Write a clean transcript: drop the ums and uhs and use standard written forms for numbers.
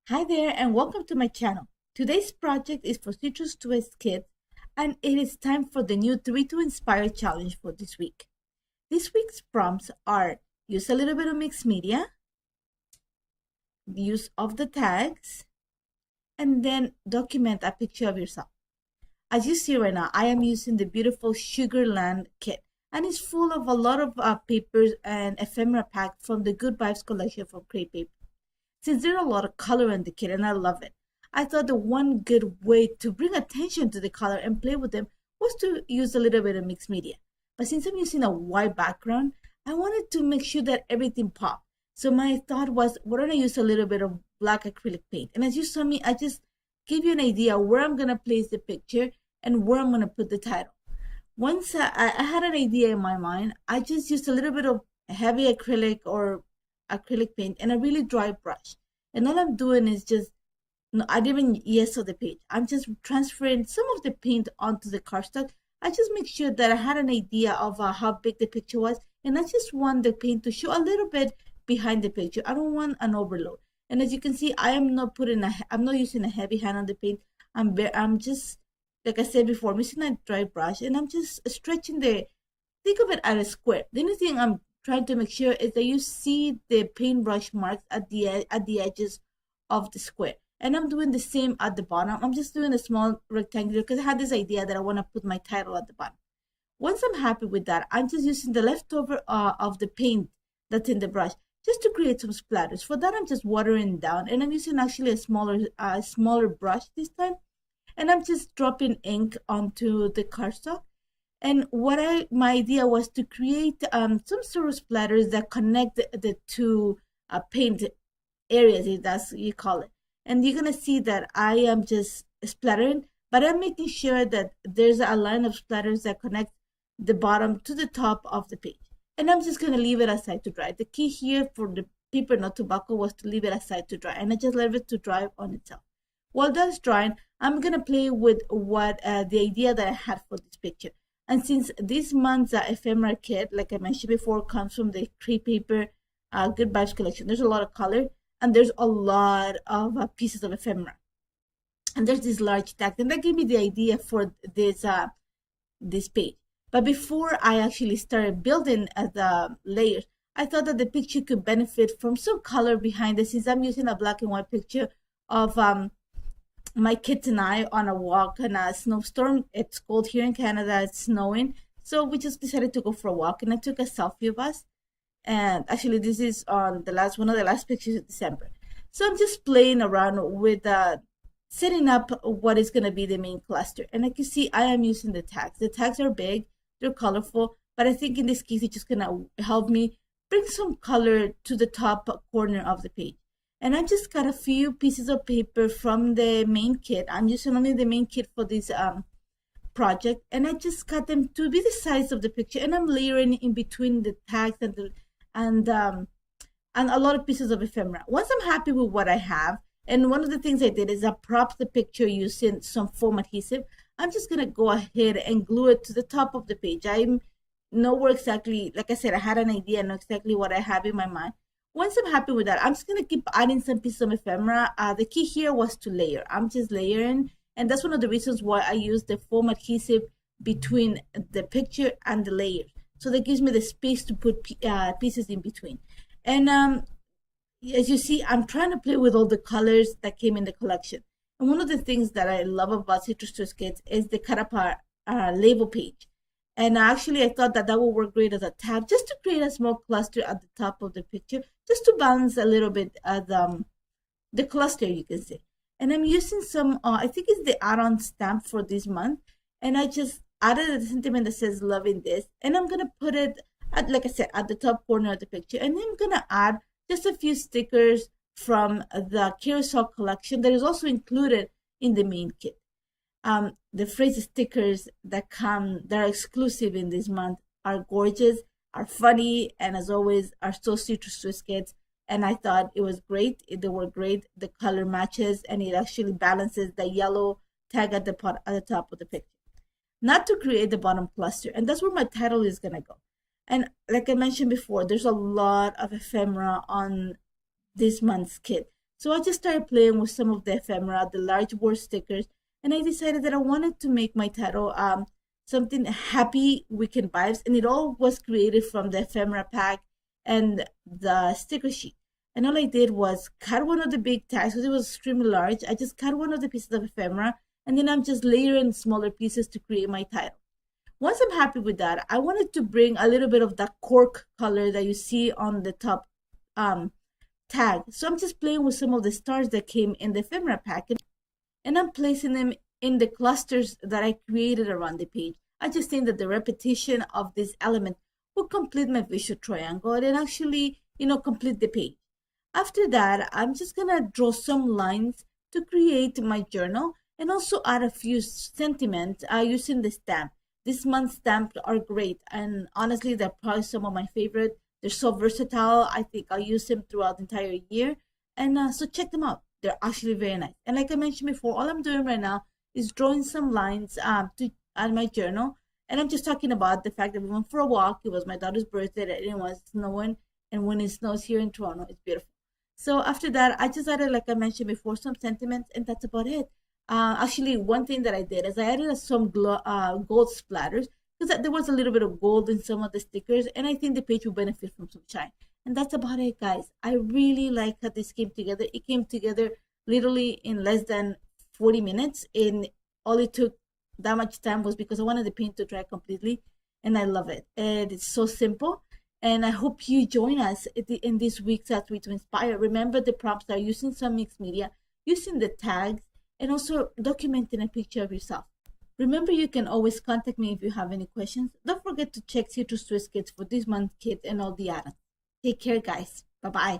Hi there and welcome to my channel. Today's project is for Citrus 2S Kids and it is time for the new 3 to Inspire challenge for this week. This week's prompts are use a little bit of mixed media, use of the tags, and then document a picture of yourself. As you see right now, I am using the beautiful Sugarland kit and it's full of a lot of papers and ephemera packed from the Good Vibes collection from Scrapbook. Since there's a lot of color in the kit and I love it, I thought the one good way to bring attention to the color and play with them was to use a little bit of mixed media. But since I'm using a white background, I wanted to make sure that everything popped. So my thought was, why don't I use a little bit of black acrylic paint? And as you saw me, I just gave you an idea where I'm going to place the picture and where I'm going to put the title. Once I had an idea in my mind, I just used a little bit of heavy acrylic or acrylic paint and a really dry brush, and all I'm doing is just I didn't yeso the page. I'm just transferring some of the paint onto the cardstock. I just make sure that I had an idea of how big the picture was, and I just want the paint to show a little bit behind the picture. I don't want an overload. And as you can see, I'm not using a heavy hand on the paint. I'm just, like I said before, I'm using a dry brush and I'm just stretching think of it as a square. The only thing I'm trying to make sure is that you see the paintbrush marks at the edges of the square, and I'm doing the same at the bottom. I'm just doing a small rectangular because I had this idea that I want to put my title at the bottom. Once I'm happy with that, I'm just using the leftover of the paint that's in the brush just to create some splatters. For that, I'm just watering down, and I'm using actually a smaller brush this time, and I'm just dropping ink onto the cardstock. And my idea was to create some sort of splatters that connect the two paint areas, if that's what you call it. And you're gonna see that I am just splattering, but I'm making sure that there's a line of splatters that connect the bottom to the top of the page. And I'm just gonna leave it aside to dry. The key here for the paper not to buckle was to leave it aside to dry, and I just left it to dry on itself. While that's drying, I'm gonna play with what the idea that I had for this picture. And since this month's ephemera kit, like I mentioned before, comes from the Crepe Paper Good Vibes collection, there's a lot of color and there's a lot of pieces of ephemera. And there's this large tag, and that gave me the idea for this page. But before I actually started building the layers, I thought that the picture could benefit from some color behind it, since I'm using a black and white picture of my kids and I on a walk in a snowstorm. It's cold here in Canada, it's snowing, so we just decided to go for a walk, and I took a selfie of us. And actually this is on one of the last pictures of December. So I'm just playing around with setting up what is going to be the main cluster. And like you see, I am using the tags are big, they're colorful, but I think in this case it's just going to help me bring some color to the top corner of the page. And I just got a few pieces of paper from the main kit. I'm using only the main kit for this project, and I just cut them to be the size of the picture, and I'm layering in between the tags and a lot of pieces of ephemera. Once I'm happy with what I have, and one of the things I did is I propped the picture using some foam adhesive. I'm just gonna go ahead and glue it to the top of the page. I know where exactly, like I said, I had an idea, I know exactly what I have in my mind. Once I'm happy with that, I'm just going to keep adding some pieces of ephemera. The key here was to layer. I'm just layering, and that's one of the reasons why I use the foam adhesive between the picture and the layers. So that gives me the space to put pieces in between. And as you see, I'm trying to play with all the colors that came in the collection. And one of the things that I love about Citrus 2S Kids is the cut apart label page. And actually, I thought that would work great as a tab, just to create a small cluster at the top of the picture, just to balance a little bit the cluster, you can see. And I'm using some, I think it's the add-on stamp for this month. And I just added a sentiment that says loving this. And I'm going to put it, like I said, at the top corner of the picture. And then I'm going to add just a few stickers from the Carousel collection that is also included in the main kit. The phrase stickers that are exclusive in this month are gorgeous, are funny, and as always are so Citrus 2S Kids. And I thought it was great. They were great. The color matches, and it actually balances the yellow tag at the top of the picture. Not to create the bottom cluster, and that's where my title is gonna go. And like I mentioned before, there's a lot of ephemera on this month's kit. So I just started playing with some of the ephemera, the large board stickers, and I decided that I wanted to make my title something happy weekend vibes, and it all was created from the ephemera pack and the sticker sheet. And all I did was cut one of the big tags because it was extremely large. I just cut one of the pieces of ephemera, and then I'm just layering smaller pieces to create my title. Once I'm happy with that, I wanted to bring a little bit of that cork color that you see on the top tag. So I'm just playing with some of the stars that came in the ephemera pack, and I'm placing them in the clusters that I created around the page. I just think that the repetition of this element will complete my visual triangle and actually, complete the page. After that, I'm just gonna draw some lines to create my journal and also add a few sentiments using the stamp. This month's stamps are great, and honestly, they're probably some of my favorite. They're so versatile. I think I'll use them throughout the entire year, and so check them out. They're actually very nice. And like I mentioned before, all I'm doing right now is drawing some lines to add my journal. And I'm just talking about the fact that we went for a walk. It was my daughter's birthday, and it was snowing. And when it snows here in Toronto, it's beautiful. So after that, I just added, like I mentioned before, some sentiments, and that's about it. Actually, one thing that I did is I added some gold splatters because there was a little bit of gold in some of the stickers, and I think the page will benefit from some shine. And that's about it, guys. I really like how this came together. It came together literally in less than 40 minutes, and all it took that much time was because I wanted the paint to dry completely, and I love it. And it's so simple. And I hope you join us in this week's At Read to Inspire. Remember, the prompts are using some mixed media, using the tags, and also documenting a picture of yourself. Remember, you can always contact me if you have any questions. Don't forget to check Citrus Twist Kits for this month's kit and all the add-ons. Take care, guys. Bye-bye.